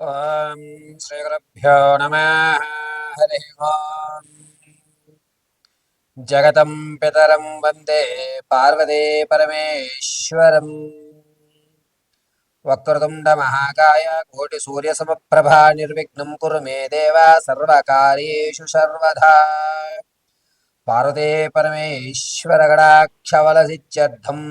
ఓం శ్రీగురుభ్యో నమః. హరి ఓం. జగతం పితరం వందే పార్వతీ పరమేశ్వరం. వక్రతుండ మహాకాయ కోటి సూర్య సమప్రభా నిర్విఘ్నం కురు మే దేవ సర్వకార్యేషు సర్వదా. పార్వతీ పరమేశ్వర గణాక్షవలసిత్యర్థం.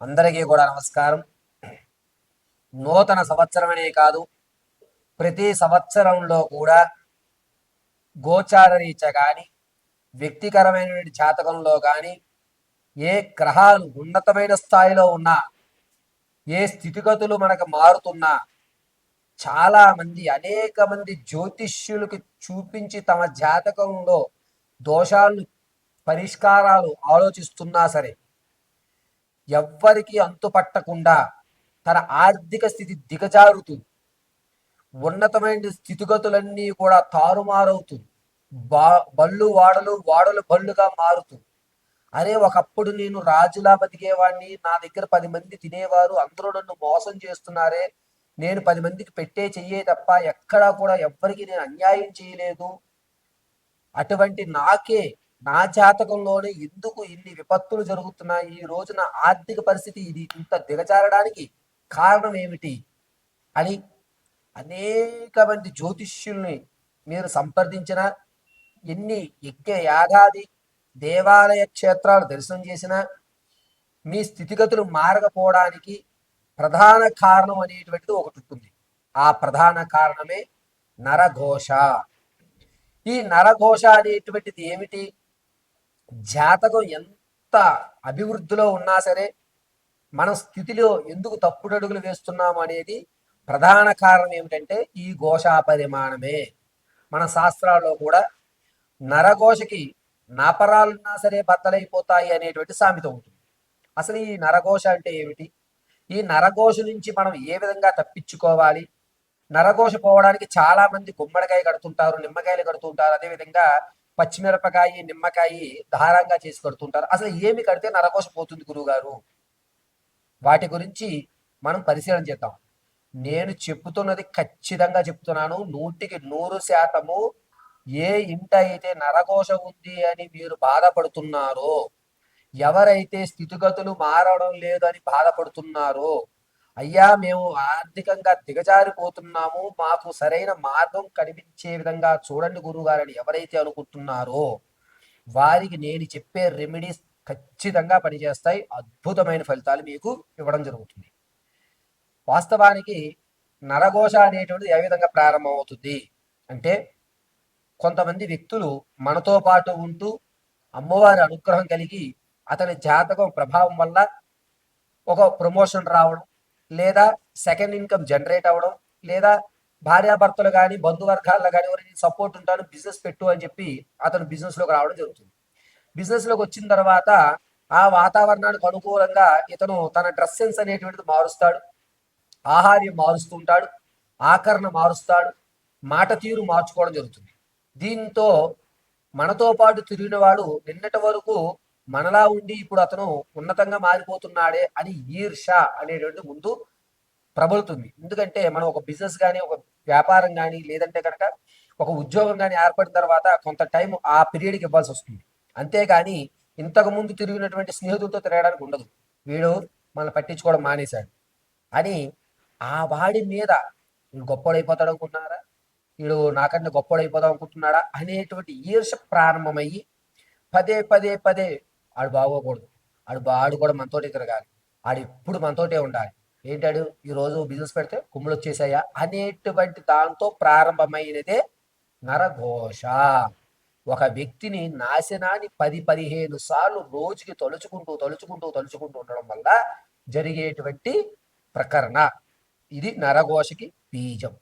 అందరికీ కూడా నమస్కారం. నూతన సంవత్సరమనే కాదు, ప్రతి సంవత్సరంలో కూడా గోచార రీత్యా కానీ, వ్యక్తికరమైనటువంటి జాతకంలో కానీ ఏ గ్రహాలు ఉన్నతమైన స్థాయిలో ఉన్నా, ఏ స్థితిగతులు మనకు మారుతున్నా, చాలా మంది అనేక మంది జ్యోతిష్యులకి చూపించి తమ జాతకంలో దోషాలను పరిష్కారాలు ఆలోచిస్తున్నా సరే ఎవ్వరికి అంతుపట్టకుండా తన ఆర్థిక స్థితి దిగజారుతుంది. ఉన్నతమైన స్థితిగతులన్నీ కూడా తారుమారవుతుంది. బళ్ళు వాడలు వాడలు బళ్ళుగా మారుతుంది. అరే, ఒకప్పుడు నేను రాజులా బతికేవాడిని, నా దగ్గర 10 మంది తినేవారు, అందరూ నన్ను మోసం చేస్తున్నారే, నేను 10 మందికి పెట్టే చెయ్యే తప్ప ఎక్కడా కూడా ఎవ్వరికి నేను అన్యాయం చేయలేదు, అటువంటి నాకే నా జాతకంలోనే ఎందుకు ఇన్ని విపత్తులు జరుగుతున్నాయి, ఈ రోజు నా ఆర్థిక పరిస్థితి ఇది ఇంత దిగజారడానికి కారణం ఏమిటి అని అనేక మంది జ్యోతిష్యుల్ని మీరు సంప్రదించిన, ఎన్ని యజ్ఞ యాగాది దేవాలయ క్షేత్రాలు దర్శనం చేసినా మీ స్థితిగతులు మారకపోవడానికి ప్రధాన కారణం అనేటువంటిది ఒకటి ఉంటుంది. ఆ ప్రధాన కారణమే నరఘోష. ఈ నరఘోష అనేటువంటిది ఏమిటి? జాతకం ఎంత అభివృద్ధిలో ఉన్నా సరే మన స్థితిలో ఎందుకు తప్పుడు అడుగులు వేస్తున్నాము అనేది ప్రధాన కారణం ఏమిటంటే ఈ ఘోషా పరిమాణమే. మన శాస్త్రాల్లో కూడా నరఘోషకి నాపరాలున్నా సరే బద్దలైపోతాయి అనేటువంటి సామెత ఉంటుంది. అసలు ఈ నరఘోష అంటే ఏమిటి? ఈ నరఘోష నుంచి మనం ఏ విధంగా తప్పించుకోవాలి? నరఘోష పోవడానికి చాలా మంది గుమ్మడికాయ కడుతుంటారు, నిమ్మకాయలు కడుతుంటారు, అదేవిధంగా పచ్చిమిరపకాయ నిమ్మకాయ ధారంగా చేసి కడుతుంటారు. అసలు ఏమి కడితే నరఘోష పోతుంది గురువుగారు? వాటి గురించి మనం పరిశీలన చేద్దాం. నేను చెప్తున్నది ఖచ్చితంగా చెప్తున్నాను, 100% ఏ ఇంట అయితే నరఘోష ఉంది అని మీరు బాధపడుతున్నారో, ఎవరైతే స్థితిగతులు మారడం లేదు అని బాధపడుతున్నారో, అయ్యా మేము ఆర్థికంగా దిగజారిపోతున్నాము, మాకు సరైన మార్గం కనిపించే విధంగా చూడండి గురువుగారని ఎవరైతే అనుకుంటున్నారో వారికి నేను చెప్పే రెమెడీస్ ఖచ్చితంగా పనిచేస్తాయి. అద్భుతమైన ఫలితాలు మీకు ఇవ్వడం జరుగుతుంది. వాస్తవానికి నరఘోష అనేటువంటిది ఏ విధంగా ప్రారంభమవుతుంది అంటే, కొంతమంది వ్యక్తులు మనతో పాటు ఉంటూ అమ్మవారి అనుగ్రహం కలిగి అతని జాతకం ప్రభావం వల్ల ఒక ప్రమోషన్ రావడం, లేదా సెకండ్ ఇన్కమ్ జనరేట్ అవ్వడం, లేదా భార్యాభర్తలు కానీ బంధువర్గాల్లో కానీ ఎవరైనా సపోర్ట్ ఉంటాను బిజినెస్ పెట్టు అని చెప్పి అతను బిజినెస్లోకి రావడం జరుగుతుంది. బిజినెస్లోకి వచ్చిన తర్వాత ఆ వాతావరణానికి అనుకూలంగా ఇతను తన డ్రెస్ సెన్స్ అనేటువంటిది మారుస్తాడు, ఆహార్యం మారుస్తుంటాడు, ఆకరణ మారుస్తాడు, మాట తీరు మార్చుకోవడం జరుగుతుంది. దీంతో మనతో పాటు తిరిగిన వాడు నిన్నటి వరకు మనలా ఉండి ఇప్పుడు అతను ఉన్నతంగా మారిపోతున్నాడే అని ఈర్ష అనేటువంటి ముందు ప్రబలుతుంది. ఎందుకంటే మనం ఒక బిజినెస్ కానీ, ఒక వ్యాపారం కానీ, లేదంటే కనుక ఒక ఉద్యోగం కానీ ఏర్పడిన తర్వాత కొంత టైం ఆ పీరియడ్కి ఇవ్వాల్సి వస్తుంది. అంతేగాని ఇంతకు ముందు తిరిగినటువంటి స్నేహితులతో తిరగడానికి ఉండదు. వీడు మనల్ని పట్టించుకోవడం మానేశాడు అని ఆ వాడి మీద వీడు గొప్పడైపోతాడు అనుకుంటున్నారా, వీడు నాకంటే గొప్పడైపోదాం అనుకుంటున్నాడా అనేటువంటి ఈర్ష ప్రారంభమయ్యి పదే పదే పదే ఆడు బాగోకూడదు, ఆడు కూడా మనతోటే తిరగాలి, ఆడు ఎప్పుడు మనతోటే ఉండాలి, ఏంటాడు ఈరోజు బిజినెస్ పెడితే కుమ్ములు వచ్చేసాయా అనేటువంటి దాంతో ప్రారంభమైనదే నరఘోష. ఒక వ్యక్తిని నాశనాన్ని 10-15 సార్లు రోజుకి తలుచుకుంటూ తలుచుకుంటూ తలుచుకుంటూ ఉండడం వల్ల జరిగేటువంటి ప్రకరణ ఇది నరఘోషకి బీజం.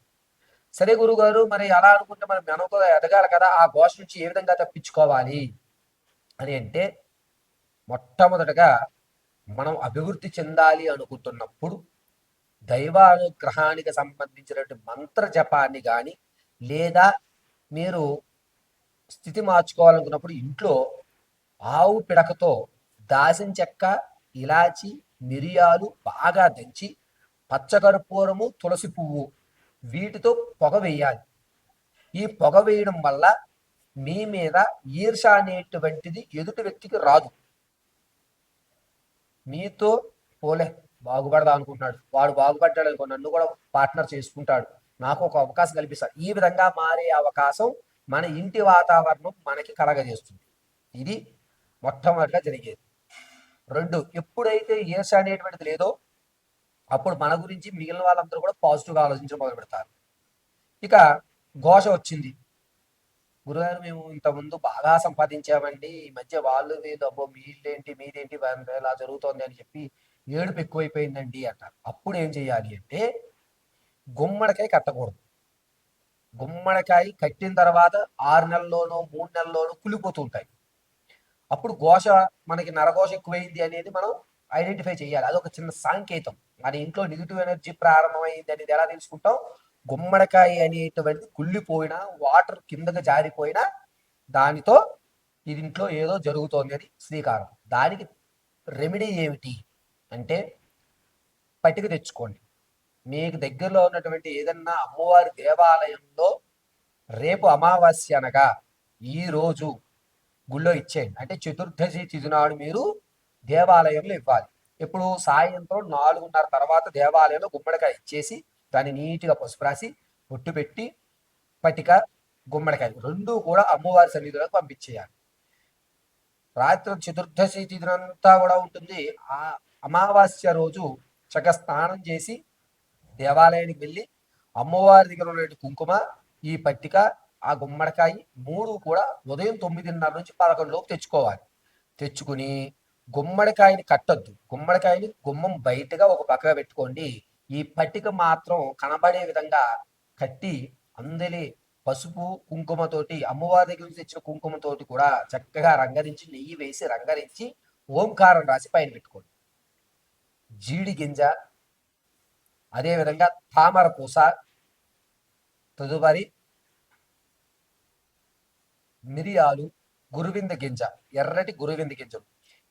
సరే గురుగారు, మరి అలా అనుకుంటే మనం మెనక ఎదగాలి కదా, ఆ ఘోష నుంచి ఏ విధంగా తప్పించుకోవాలి అని అంటే, మొట్టమొదటగా మనం అభివృద్ధి చెందాలి అనుకుంటున్నప్పుడు దైవానుగ్రహానికి సంబంధించినటువంటి మంత్ర జపాన్ని కానీ, లేదా మీరు స్థితి మార్చుకోవాలనుకున్నప్పుడు ఇంట్లో ఆవు పిడకతో దాసిన చెక్క, ఇలాచి, మిరియాలు బాగా దంచి పచ్చకర్పూరము, తులసి పువ్వు వీటితో పొగ వేయాలి. ఈ పొగ వేయడం వల్ల మీ మీద ఈర్ష అనేటువంటిది ఎదుటి వ్యక్తికి రాదు. మీతో పోలే బాగుపడదా అనుకుంటున్నాడు, వాడు బాగుపడ్డాడు అనుకో నన్ను కూడా పార్ట్నర్ చేసుకుంటాడు, నాకు ఒక అవకాశం కల్పిస్తాడు, ఈ విధంగా మారే అవకాశం మన ఇంటి వాతావరణం మనకి కలగజేస్తుంది. ఇది మొట్టమొదటిగా జరిగేది. రెండు, ఎప్పుడైతే ఈర్ష అనేటువంటిది లేదో అప్పుడు మన గురించి మిగిలిన వాళ్ళందరూ కూడా పాజిటివ్గా ఆలోచించడం మొదలు పెడతారు. ఇక ఘోష వచ్చింది, గురుగారు మేము ఇంతకుముందు బాగా సంపాదించామండి, ఈ మధ్య వాళ్ళు డబ్బు మీదేంటి మీదేంటి ఇలా జరుగుతోంది అని చెప్పి ఏడుపు ఎక్కువైపోయిందండి అంటారు. అప్పుడు ఏం చేయాలి అంటే గుమ్మడికాయ కట్టకూడదు. గుమ్మడికాయ కట్టిన తర్వాత 6 నెలల్లోనో 3 నెలల్లోనో కులిపోతూ ఉంటాయి. అప్పుడు ఘోష మనకి నరఘోష ఎక్కువైంది అనేది మనం ఐడెంటిఫై చేయాలి. అదొక చిన్న సాంకేతం. మన ఇంట్లో నెగిటివ్ ఎనర్జీ ప్రారంభమైంది అనేది ఎలా తెలుసుకుంటాం? గుమ్మడికాయ అనేటువంటిది కుళ్ళిపోయినా వాటర్ కిందకి జారిపోయినా దానితో ఇది ఇంట్లో ఏదో జరుగుతోంది అని శ్రీకారం. దానికి రెమెడీ ఏమిటి అంటే పట్టిక తెచ్చుకోండి. మీకు దగ్గరలో ఉన్నటువంటి ఏదన్నా అమ్మవారి దేవాలయంలో రేపు అమావాస్య అనగా ఈ రోజు గుళ్ళో ఇచ్చేయండి. అంటే చతుర్దశి తిథి నాడు మీరు దేవాలయంలో ఇవ్వాలి. ఇప్పుడు సాయంత్రం 4:30 తర్వాత దేవాలయంలో గుమ్మడికాయ ఇచ్చేసి దాన్ని నీట్గా పసుపు రాసి బొట్టు పెట్టి పట్టిక గుమ్మడికాయ రెండు కూడా అమ్మవారి సన్నిధిలోకి పంపించేయాలి. రాత్రి చతుర్దశి తిథినంతా కూడా ఉంటుంది. ఆ అమావాస్య రోజు చక్కగా స్నానం చేసి దేవాలయానికి వెళ్ళి అమ్మవారి దగ్గర ఉన్న కుంకుమ, ఈ పట్టిక, ఆ గుమ్మడికాయ 3 కూడా ఉదయం 9:30 నుంచి 11 లోపు తెచ్చుకోవాలి. తెచ్చుకుని గుమ్మడికాయని కట్టొద్దు. గుమ్మడికాయని గుమ్మం బయటగా ఒక పక్కగా పెట్టుకోండి. ఈ పట్టిక మాత్రం కనబడే విధంగా కట్టి అందరి పసుపు కుంకుమతోటి అమ్మవారి దగ్గర నుంచి తెచ్చిన కుంకుమతోటి కూడా చక్కగా రంగరించి నెయ్యి వేసి రంగరించి ఓంకారం రాసి పైన పెట్టుకోండి. జీడి గింజ, అదేవిధంగా తామర పూస, తదుపరి మిరియాలు, గురువింద గింజ, ఎర్రటి గురువింద గింజలు,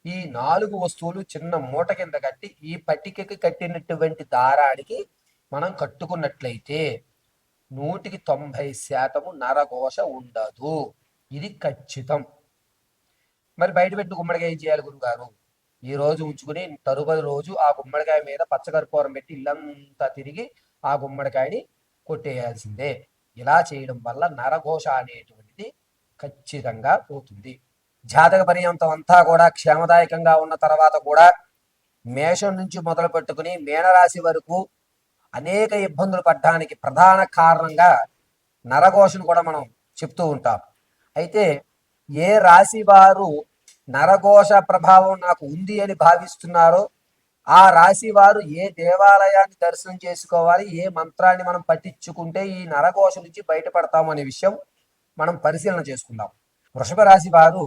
ఈ 4 వస్తువులు చిన్న మూట కింద కట్టి ఈ పట్టికకి కట్టినటువంటి దారానికి మనం కట్టుకున్నట్లయితే 190% నరఘోష ఉండదు. ఇది ఖచ్చితం. మరి బయట పెట్టి గుమ్మడికాయ ఏం చేయాలి గురుగారు? ఈ రోజు ఉంచుకుని తరువాతి రోజు ఆ గుమ్మడికాయ మీద పచ్చకర్పూరం పెట్టి ఇల్లంతా తిరిగి ఆ గుమ్మడికాయని కొట్టేయాల్సిందే. ఇలా చేయడం వల్ల నరఘోష అనేటువంటిది ఖచ్చితంగా పోతుంది. జాతక పర్యంతం అంతా కూడా క్షేమదాయకంగా ఉన్న తర్వాత కూడా మేషం నుంచి మొదలు పెట్టుకుని మీనరాశి వరకు అనేక ఇబ్బందులు పడడానికి ప్రధాన కారణంగా నరఘోషను కూడా మనం చెప్తూ ఉంటాం. అయితే ఏ రాశి వారు నరఘోష ప్రభావం నాకు ఉంది అని భావిస్తున్నారో ఆ రాశి వారు ఏ దేవాలయాన్ని దర్శనం చేసుకోవాలి, ఏ మంత్రాన్ని మనం పఠించుకుంటే ఈ నరఘోష నుంచి బయటపడతాము అనే విషయం మనం పరిశీలన చేసుకుందాం. వృషభ రాశి వారు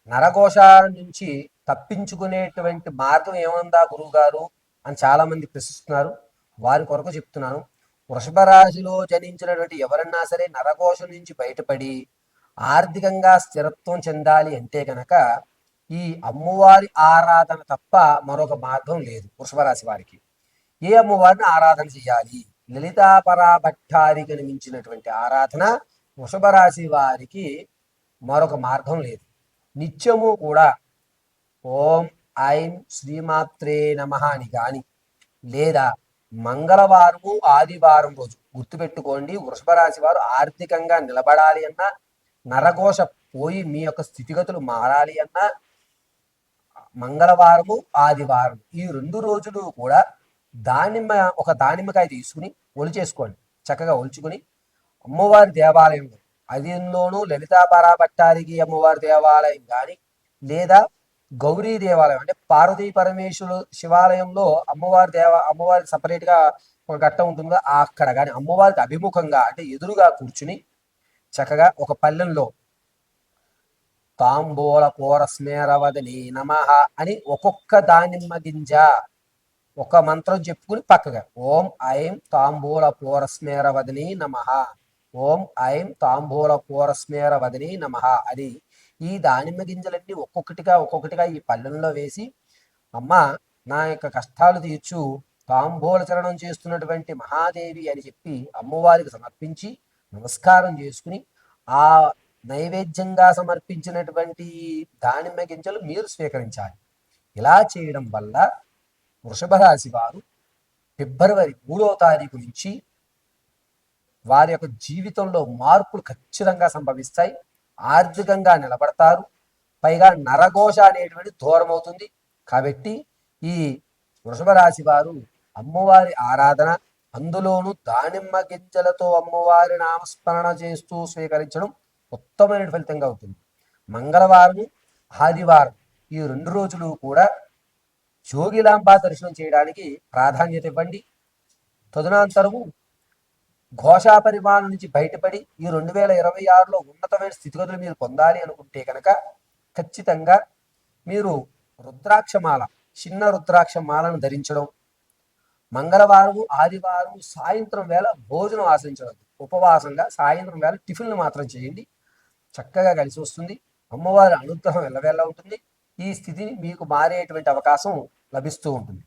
నరఘోష నుంచి తప్పించుకునేటువంటి మార్గం ఏముందా గురువుగారు అని చాలా మంది ప్రశ్నిస్తున్నారు. వారి కొరకు చెప్తున్నాను. వృషభ రాశిలో జనించినటువంటి ఎవరన్నా సరే నరఘోష నుంచి బయటపడి ఆర్థికంగా స్థిరత్వం చెందాలి అంటే కనుక ఈ అమ్మవారి ఆరాధన తప్ప మరొక మార్గం లేదు. వృషభ రాశి వారికి ఏ అమ్మవారిని ఆరాధన చేయాలి? లలితాపరాభట్టారికి మించినటువంటి ఆరాధన వృషభ రాశి వారికి మరొక మార్గం లేదు. నిత్యము కూడా ఓం ఐం శ్రీమాత్రే నమః అని కానీ లేదా మంగళవారము ఆదివారం రోజు గుర్తుపెట్టుకోండి. వృషభ రాశి వారు ఆర్థికంగా నిలబడాలి అన్నా, నరఘోష పోయి మీ యొక్క స్థితిగతులు మారాలి అన్నా మంగళవారము ఆదివారం ఈ 2 రోజులు కూడా ఒక దానిమ్మకాయ తీసుకుని ఒలిచేసుకోండి. చక్కగా ఒలుచుకుని అమ్మవారి దేవాలయంలో, అదిలోనూ లలితా పరాభట్టారికి అమ్మవారి దేవాలయం కానీ లేదా గౌరీ దేవాలయం అంటే పార్వతీ పరమేశ్వరు శివాలయంలో అమ్మవారి సపరేట్గా ఒక ఘట్టం ఉంటుందో అక్కడ కానీ అమ్మవారికి అభిముఖంగా అంటే ఎదురుగా కూర్చుని చక్కగా ఒక పల్లెంలో తాంబూల పూరస్మేరవదని నమః అని ఒక్కొక్క దానిమ్మ గింజ ఒక మంత్రం చెప్పుకుని పక్కగా ఓం ఐం తాంబూల పూరస్మేరవదని నమః, ఓం ఐం తాంబూల పూరస్మేరవదని నమః అని ఈ దానిమ్మ గింజలన్నీ ఒక్కొక్కటిగా ఈ పల్లెంలో వేసి అమ్మ నా యొక్క కష్టాలు తీర్చు, తాంబూల చరణం చేస్తున్నటువంటి మహాదేవి అని చెప్పి అమ్మవారికి సమర్పించి నమస్కారం చేసుకుని ఆ నైవేద్యంగా సమర్పించినటువంటి దానిమ్మ గింజలు మీరు స్వీకరించాలి. ఇలా చేయడం వల్ల వృషభ రాశి వారు ఫిబ్రవరి 3వ తారీఖు నుంచి వారి యొక్క జీవితంలో మార్పులు ఖచ్చితంగా సంభవిస్తాయి. ఆర్థికంగా నిలబడతారు. పైగా నరఘోష అనేటువంటి దూరం అవుతుంది. కాబట్టి ఈ వృషభ రాశి వారు అమ్మవారి ఆరాధన, అందులోనూ దానిమ్మ గింజలతో అమ్మవారి నామస్మరణ చేస్తూ స్వీకరించడం ఉత్తమమైన ఫలితంగా అవుతుంది. మంగళవారం, ఆదివారం ఈ 2 రోజులు కూడా జోగిలాంబ దర్శనం చేయడానికి ప్రాధాన్యత ఇవ్వండి. తదనంతరము ఘోషా పరిమాణం నుంచి బయటపడి ఈ 2026లో ఉన్నతమైన స్థితిగతులు మీరు పొందాలి అనుకుంటే కనుక ఖచ్చితంగా మీరు రుద్రాక్షమాల, చిన్న రుద్రాక్షమాలను ధరించడం, మంగళవారం, ఆదివారం సాయంత్రం వేళ భోజనం ఆశించడం, ఉపవాసంగా సాయంత్రం వేళ టిఫిన్లు మాత్రం చేయండి. చక్కగా కలిసి వస్తుంది. అమ్మవారి అనుగ్రహం ఎల్లవేళ ఉంటుంది. ఈ స్థితిని మీకు మారేటువంటి అవకాశం లభిస్తూ ఉంటుంది.